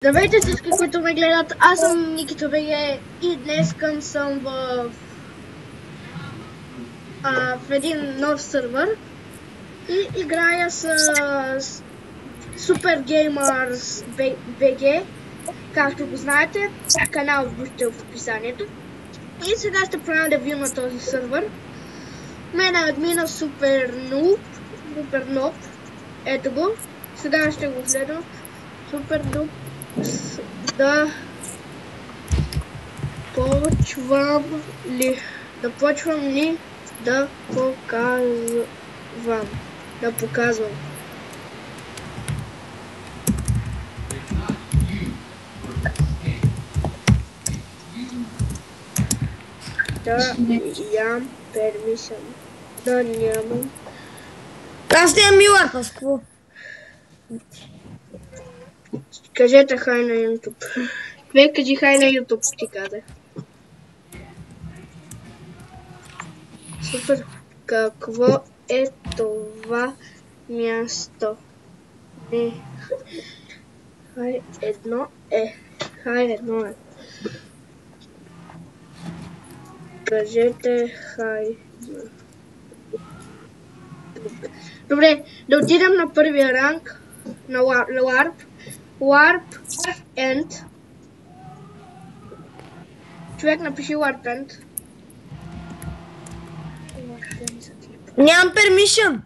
Здравейте всички, които ме гледат, аз съм Никито БГ и днес съм в един нов сървър и играя с Super Gamers BG, както го знаете, канал вижте в описанието. И сега ще правя ревю на този сървър. Мен е админа Super Noob, ето го, сега ще го гледам. Super Noob. Да почвам ли да показвам. Да ям пермишън. Да нямам. Аз нямам мила, какво? Кажете хай на YouTube. Вие кажи хай на YouTube, ти казах. Супер. Какво е това място? Не. Хай едно е. Кажете хай. Добре, да отидем на първия ранг на Warp End. Човек напиши Warp End. Нямам пермишън.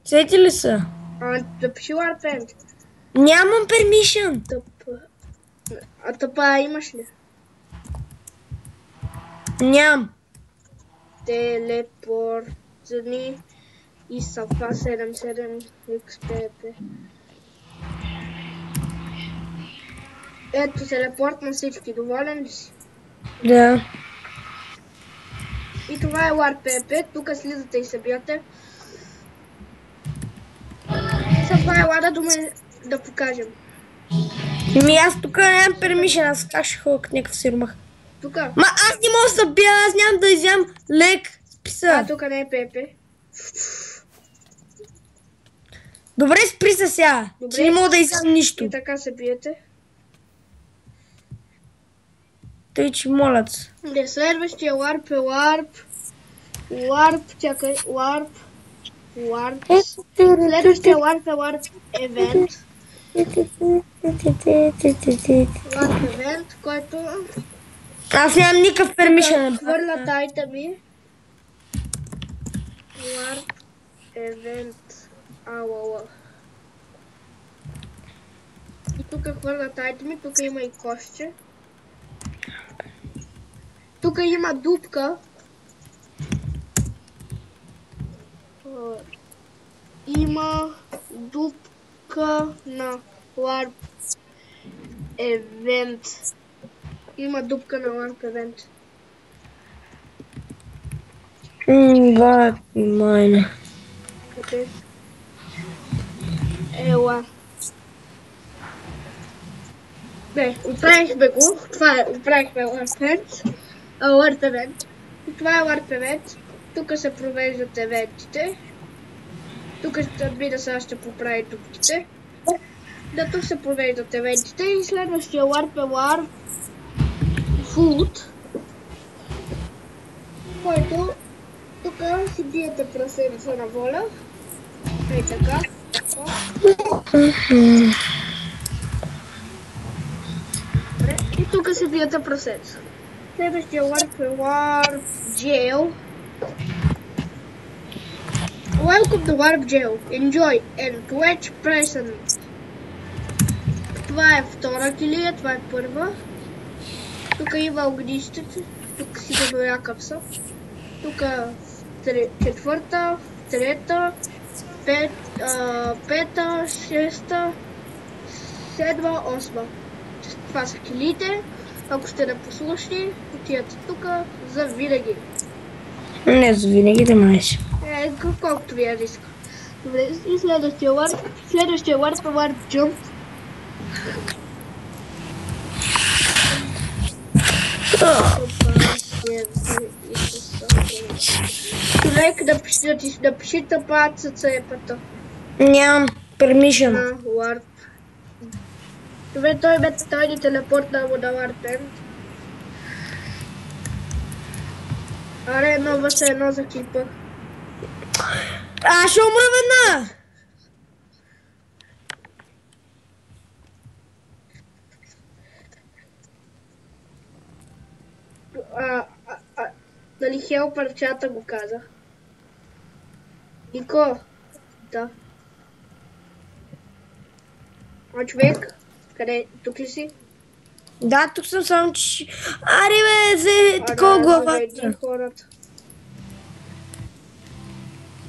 Сети ли са? Напиши Warp End. Нямам пермишън. Тъпа имаш ли? Нямам. Телепортни и Сафа 77 XPP. Ето телепорт на всички. Доволен ли си? Да. И това е WarpPP. Тук слизате и се бияте. Сега това е лада да покажем. Аз тук нямам пермишън. Аз как ще ходя някакъв сирмах. Тука. Ма аз не мога да се бия. Аз нямам да изям лек списа. Тук не е ПП. Добре, спри се сега. Че не мога да изям нищо. И така се биете. Тъй, че молят. Следващия Warp е Warp. Чакай. Warp. Следващия Warp е Warp Event. Warp Event, който... Аз нямам никакъв пермишън. Хвърля тайта ми. Warp Event. Ауа. И тук хвърля тайта ми, тук има и кошче. Тук има дупка. Има дупка на Warp Event. Гад майна. Ела. Оправихме го. Оправихме Warp Event. Това е Warp Event. Тук се провеждат евентите. Тук сега ще поправи дупките. Да, тук се провеждат евентите и следващия Warp е Warp Food, който тук си биете прасенца на воля. Ей така. И тук си биете прасенца. Следващия Warp е Warp Jail. Welcome to Warp Jail. Enjoy and catch presents. Това е втора килия, това е първа. Тук има огнището, тук си добавя капса. Тук четвърта, трета, пета, шеста, седма, осма. Това са килиите. Ако сте непослушни, отивате тук за винаги. Не, за винаги да маеш. Колкото ви е риска. Добре, и следващия Warp е Warp Jump. Човек напиши тъпат с цепата. Нямам пермишън. Warp Добре, той ни телепортна му на Warpend. Аре, едно въз едно за клипа. Аз ще умра веднага! Дали хелпър чата го каза? Нико? Да. А човек? Къде? Тук ли си? Да, тук съм само, че... Аре бе, за такова главата. Хората.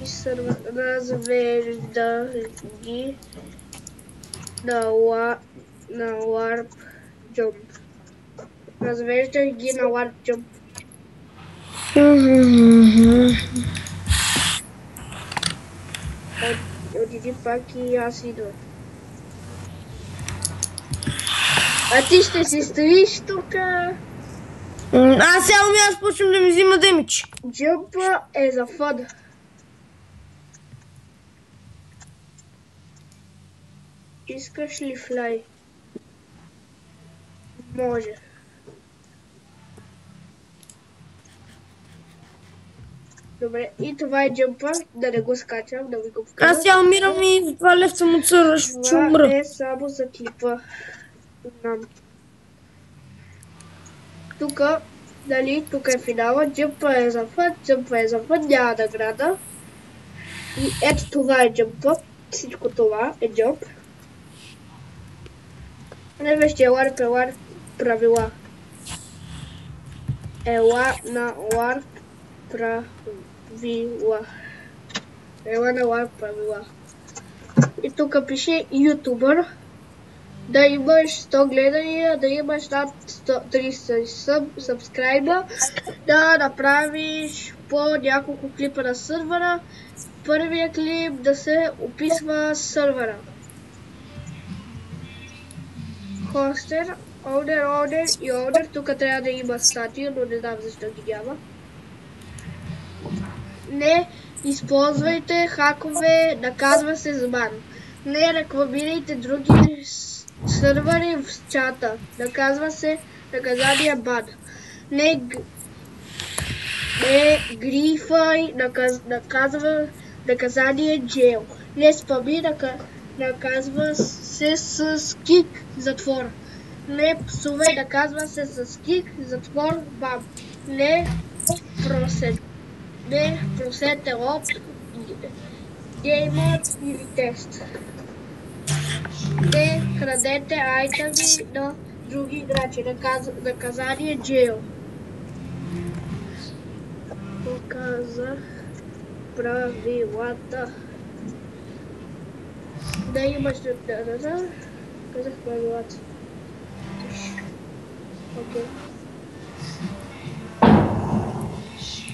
Развежда ги на Warp Jump. Развежда ги на Warp Jump. Отиди пак и аз идвам. А ти ще си стоиш тука. Аз сега аз почвам да ми взима демидж. Джъмпа е за фън. Искаш ли флай? Може. Добре, и това е джъмпа, да не го скачам, да ви го покажа. Аз сега умирам и това лев съм отсъра, ще умра. Това е само за клипа. Тука, дали, тук е финала, джъмпа е за фън, няма награда. И ето това е джъмпа, всичко това е джъмп. Следващия Warp е Warp правила. Ела на Warp правила. И тук пише ютубър. Да имаш 100 гледания, да имаш над 300 сабскрайба, да направиш по няколко клипа на сървъра. Първият клип да се описва сървъра. Хостер, Owner и Owner. Тук трябва да има статия, но не знам защо ги няма. Не използвайте хакове, наказва се с бан. Не рекламирайте други сървъри в чата. Наказва се наказание бан. Не грифай, наказва наказание джейл. Не спами, наказва се с кик, затвор. Не псувай, наказва се с кик, затвор, бам. Не просете лоб, геймът или тест. Не крадете айтеми на други играчи. Наказание джейл. Показах правилата. Да имаш казах правилата. Окей.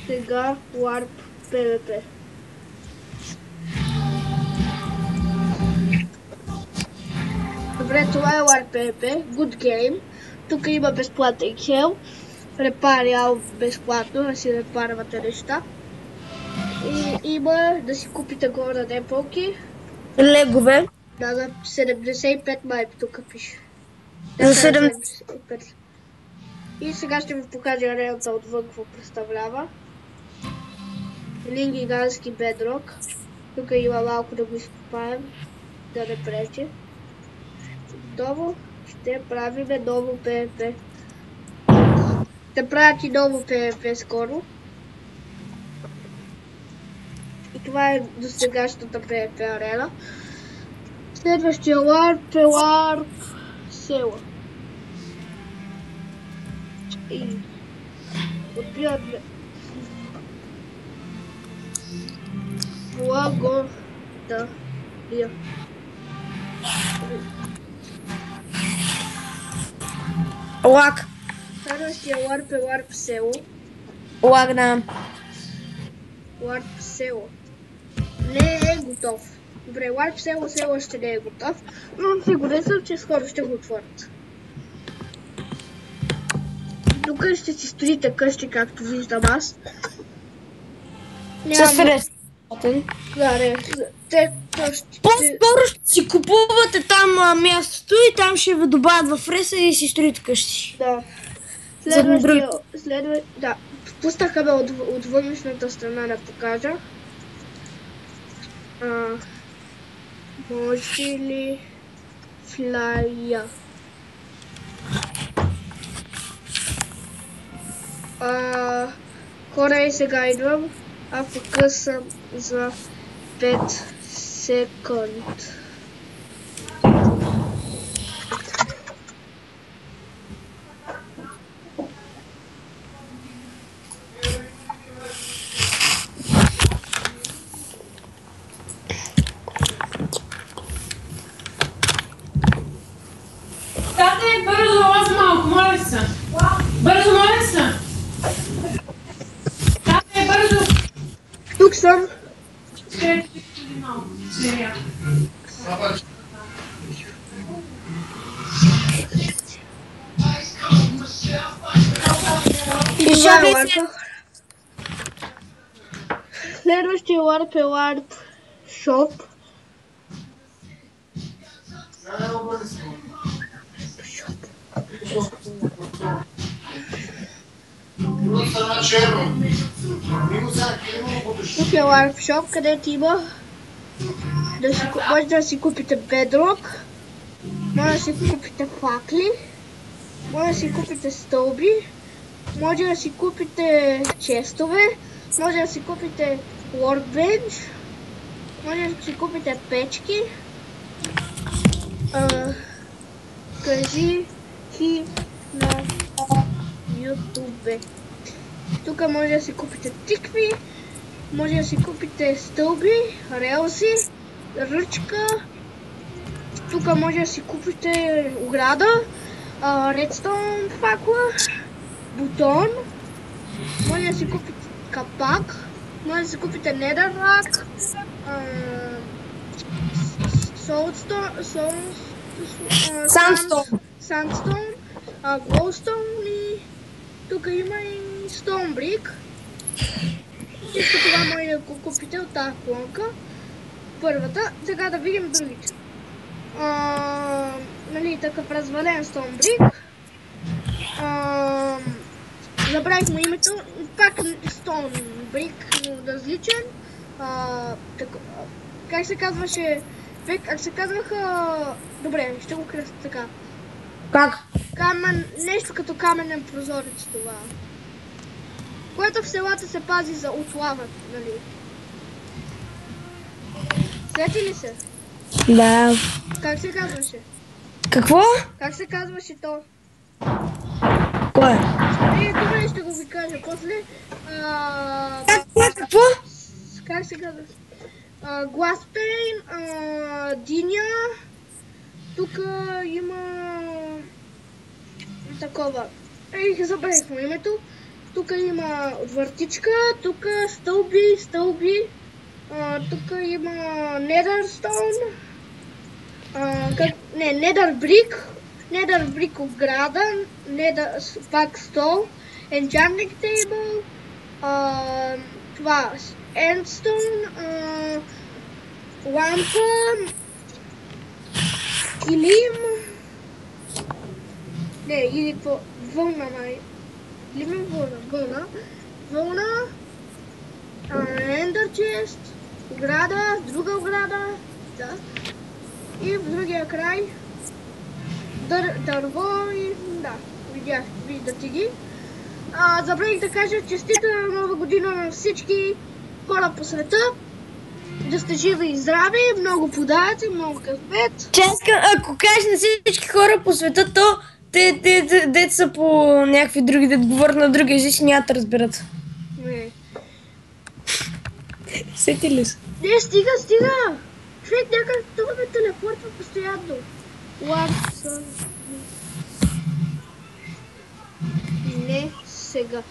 Сега Warp PvP. Добре, това е Warp PvP. Good game. Тук има безплатен хел. Репариал безплатно, да си репарвате неща. И има да си купите горе депълки. Легове. Да, за 75 май тук пише. За 75. И сега ще ви покажа арената отвън, какво представлява. Един гигантски бедрок. Тук има малко да го изкопаем, да не пречи. Готово. Ще правим ново PvP. Ще правят и ново PvP скоро. И това е до сегашната PvP арена. Следващия Warp е Warp села. И отбиваме благодаря. Лак. Следващия Warp е Warp село. Лак, да. Warp село. Не е готов. Добре, Warp село още не е готов, но сигурен съм, че скоро ще го отворят. Тук ще си строите къщи, както виждам аз. С рез. Да, не. Те ще... По-скоро ще си купувате там мястото и там ще ви добавят в реса и си строите къщи. Да. Да. Пуснах бе от външната страна да покажа. Може ли флая? Хора, и сега идвам. Покъсам за 5 секунд. Тате, бързо лази малко, моля се. Бързо, моля се. Тате, бързо. Тук съм. Следващия ларп е ларп шоп. Тук е ларп шоп, където има може да си купите бедрок, може да си купите факли, може да си купите стълби, може да си купите честове, може да си купите workbench, може да си купите печки. Кажи ти на YouTube. Тук може да си купите тикви, може да си купите стълби, релси, ръчка. Тук може да си купите ограда, редстоун факла, бутон, може да си купите капак, може да си купите недърлак, сандстоун, глоустоун и тук има и стоунбрик. Всичко това може да го купите от тази колонка. Първата. Сега да видим другите. Нали, такъв развален стоунбрик. Забравих му името. Пак стоунбрик, но различен. Как се казваше? Как се казваха... Добре, ще го кръста така. Как? Нещо като каменен прозорец това. Което в селата се пази за отлавът, нали? Сети ли се? Да. Как се казваше? Какво? Как се казваше то? Кое? Добре, ще го ви кажа после. Какво? Как се казваше? Гласпейн, диня. Тук има... такова. Забравих му името. Тук има въртичка, тук стълби, тук има недърстоун, недърбрик ограда, пак стол, enchanting table, това endstone, лампа, килим, или какво, вълна май. Лимен вълна, ендър чест, ограда, друга ограда, да. И в другия край дърво и да, виждате ги. Забравих да кажа честита нова година на всички хора по света. Да сте живи и здрави, много подаръци, много късмет. Ако кажеш на всички хора по света, то те са по някакви други, да говорят на други езици, няма да разберат. Не. Сети ли са? Не, стига! Човек някак тук ме телепортва постоянно. Не, сега.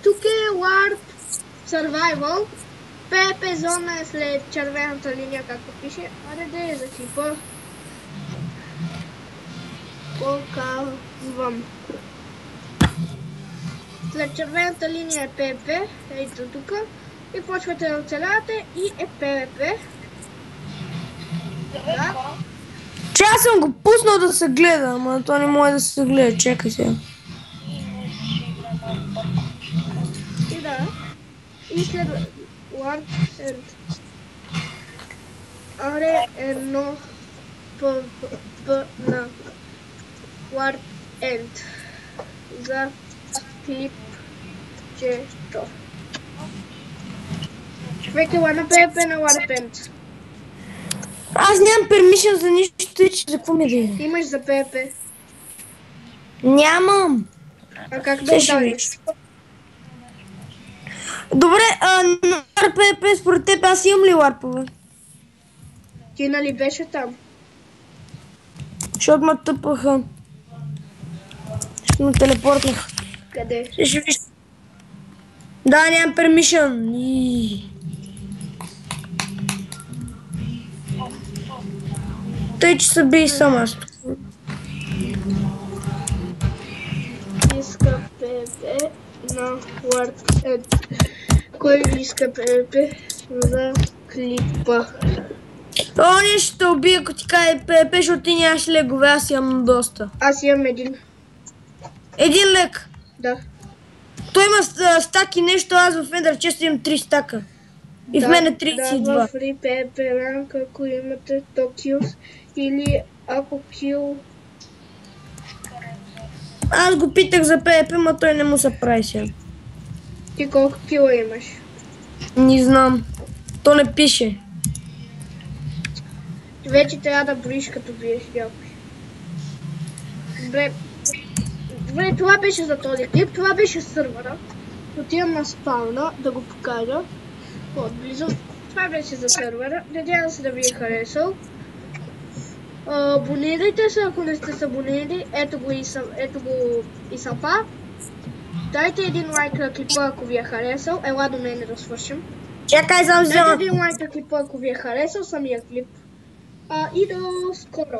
Тук е Warp Survival. ПП зона е след червената линия, както пише. Аре, за клипа. Показвам. След червената линия е ПП, ето тук. И почвате да оцелявате и е PvP. Да. Че аз съм го пуснал да се гледа, ама то не може да се гледа, чекай сега. И да. И след Ward End. Аре едно П на Ward End. За клипчето. Човек ела на PvP на Ward End. Аз нямам пермишън за нищо, и че за какво ми да иде? Имаш за PvP. Нямам. А как да Ще ще удариш? видиш. Добре, на RPP според теб аз имам ли ларпове? Ти нали беше там? Защото ме тъпаха. Ще ме телепортнах. Къде? Ще виж. Да, нямам пермишън. Тъй, че се бий сам аз. Иска PvP на Ward End. Кой иска PvP за клипа? О, не ще те убия, ако ти каже PvP, защото ти нямаш легове, аз имам доста. Аз имам един. Един лек. Да. Той има стаки нещо, аз в Ender често имам 3 стака. И в мен е 32. Да, в Free PvP rank, ако имате 100 kills или ако kill... Аз го питах за PvP, но той не му се прави сега. Ти колко кила имаш? Не знам. То не пише. Вече трябва да броиш като биеш някой. Добре. Добре, това беше за този клип, това беше сървъра. Отивам на спауна да го покажа по-близо. Това беше за сървъра. Надявам се да ви е харесал. Абонирайте се, ако не сте се абонирали. Ето го и Сапа. Дайте един лайк на клипа, ако ви е харесал. Ела до мене да свършим. Чакай, съм взела. Дайте един лайк на клипа, ако ви е харесал самия клип. И до скоро.